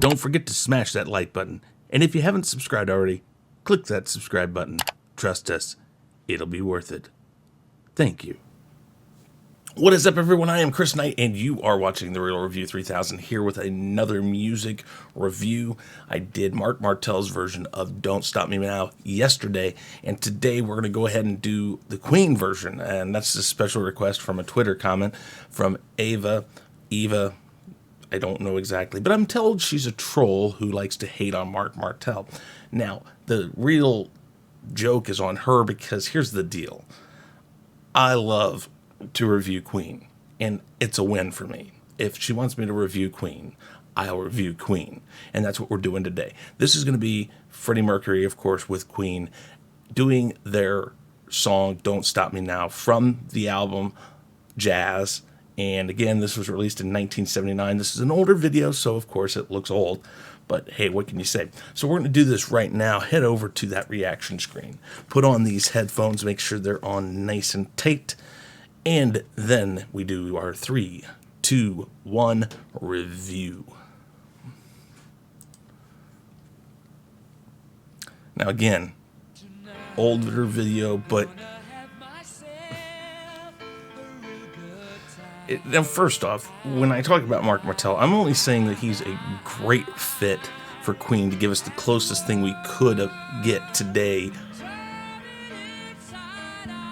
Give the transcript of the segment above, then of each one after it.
don't forget to smash that like button. And if you haven't subscribed already, click that subscribe button. Trust us, it'll be worth it. Thank you. What is up, everyone? I am Chris Knight, and you are watching The Real Review 3000 here with another music review. I did Mark Martell's version of Don't Stop Me Now yesterday, and today we're going to go ahead and do the Queen version, and that's a special request from a Twitter comment from Eva, I don't know exactly, but I'm told she's a troll who likes to hate on Mark Martell. Now, the real joke is on her because here's the deal. I love to review Queen, and it's a win for me. If she wants me to review Queen, I'll review Queen, and that's what we're doing today. This is going to be Freddie Mercury, of course, with Queen, doing their song Don't Stop Me Now from the album Jazz. And again, this was released in 1979. This is an older video, so of course it looks old, but hey, what can you say? So we're going to do this right now. Head over to that reaction screen, put on these headphones, make sure they're on nice and tight, and then we do our 3, 2, 1 review. Now again, older video, but now first off, when I talk about Mark Martell, I'm only saying that he's a great fit for Queen to give us the closest thing we could get today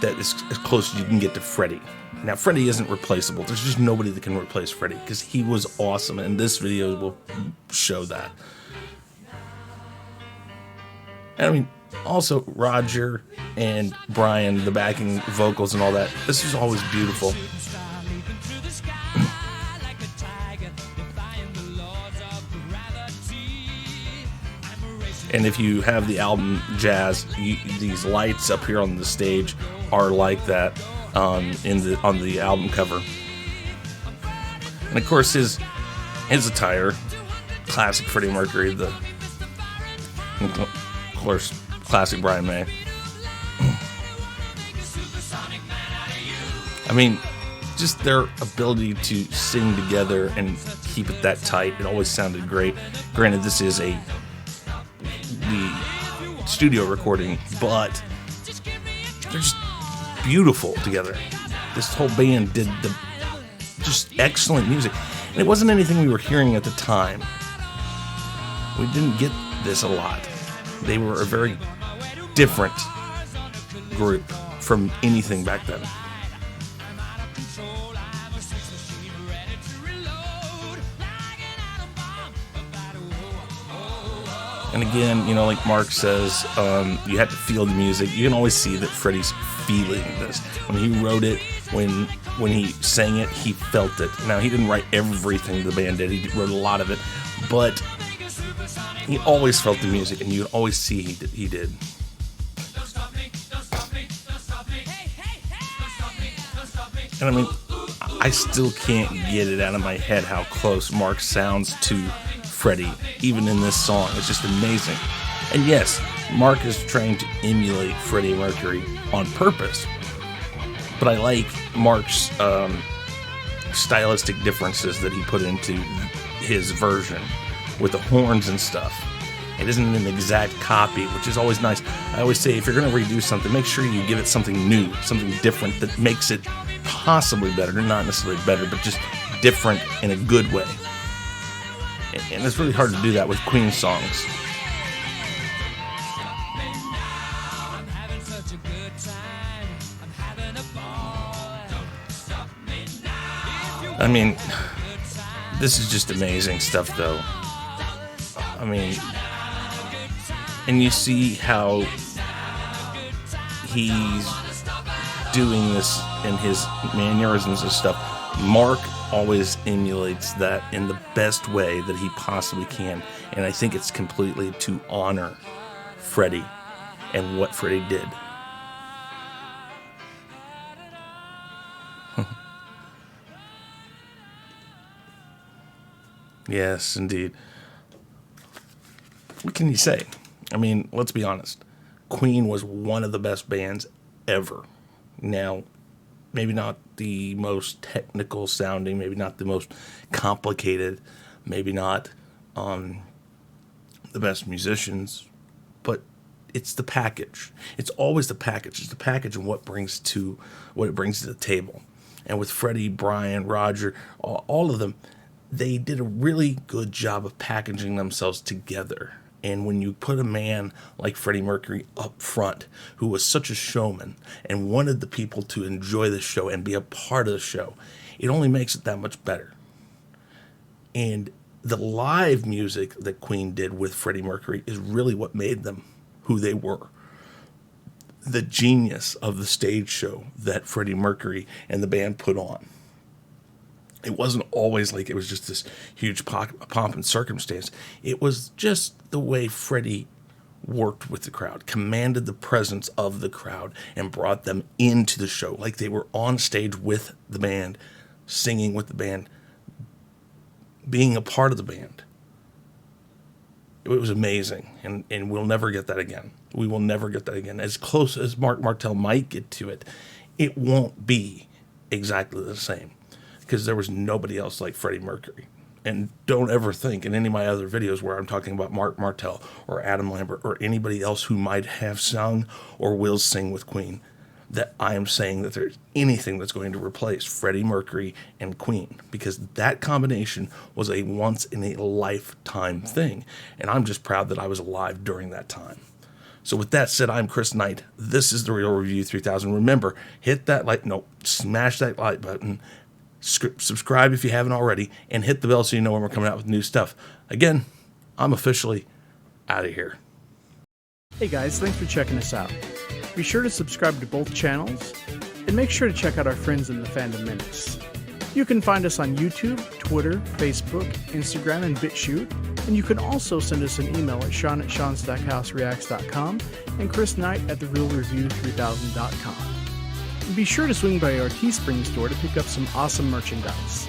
that is as close as you can get to Freddie. Now, Freddie isn't replaceable. There's just nobody that can replace Freddie because he was awesome, and this video will show that. And I mean, also Roger and Brian, the backing vocals and all that, this is always beautiful. And if you have the album Jazz, these lights up here on the stage are like that on the album cover. And of course his attire, classic Freddie Mercury, of course classic Brian May. I mean, just their ability to sing together and keep it that tight, it always sounded great. Granted, this is the studio recording, but they're just beautiful together. This whole band did just excellent music, and it wasn't anything we were hearing at the time. We didn't get this a lot. They were a very different group from anything back then. And again, you know, like Mark says, you have to feel the music. You can always see that Freddie's feeling this. When he wrote it, when he sang it, he felt it. Now, he didn't write everything the band did. He wrote a lot of it. But he always felt the music, and you can always see he did. And I mean, I still can't get it out of my head how close Mark sounds to Freddie, even in this song. It's just amazing. And yes, Mark is trying to emulate Freddie Mercury on purpose, but I like Mark's stylistic differences that he put into his version with the horns and stuff. It isn't an exact copy, which is always nice. I always say, if you're going to redo something, make sure you give it something new, something different that makes it possibly better, not necessarily better, but just different in a good way. And it's really hard to do that with Queen songs. I mean, this is just amazing stuff, though. I mean, and you see how he's doing this in his mannerisms and stuff. Mark always emulates that in the best way that he possibly can, and I think it's completely to honor Freddie and what Freddie did. Yes, indeed. What can you say? I mean, let's be honest. Queen was one of the best bands ever. Now, maybe not the most technical sounding, maybe not the most complicated, maybe not the best musicians, but it's the package. It's always the package. It's the package and what it brings to the table. And with Freddie, Brian, Roger, all of them, they did a really good job of packaging themselves together. And when you put a man like Freddie Mercury up front, who was such a showman and wanted the people to enjoy the show and be a part of the show, it only makes it that much better. And the live music that Queen did with Freddie Mercury is really what made them who they were. The genius of the stage show that Freddie Mercury and the band put on. It wasn't always like it was just this huge pomp and circumstance. It was just the way Freddie worked with the crowd, commanded the presence of the crowd, and brought them into the show like they were on stage with the band, singing with the band, being a part of the band. It was amazing, and we'll never get that again. We will never get that again. As close as Mark Martel might get to it, it won't be exactly the same, because there was nobody else like Freddie Mercury. And don't ever think in any of my other videos where I'm talking about Mark Martel or Adam Lambert or anybody else who might have sung or will sing with Queen, that I am saying that there's anything that's going to replace Freddie Mercury and Queen, because that combination was a once-in-a-lifetime thing, and I'm just proud that I was alive during that time. So with that said, I'm Chris Knight. This is The Real Review 3000. Remember, smash that like button, subscribe if you haven't already, and hit the bell so you know when we're coming out with new stuff. Again, I'm officially out of here. Hey guys, thanks for checking us out. Be sure to subscribe to both channels, and make sure to check out our friends in the Fandom Minutes. You can find us on YouTube, Twitter, Facebook, Instagram, and BitChute, and you can also send us an email at sean@seanstackhousereacts.com and chrisknight@therealreview3000.com. And be sure to swing by our Teespring store to pick up some awesome merchandise.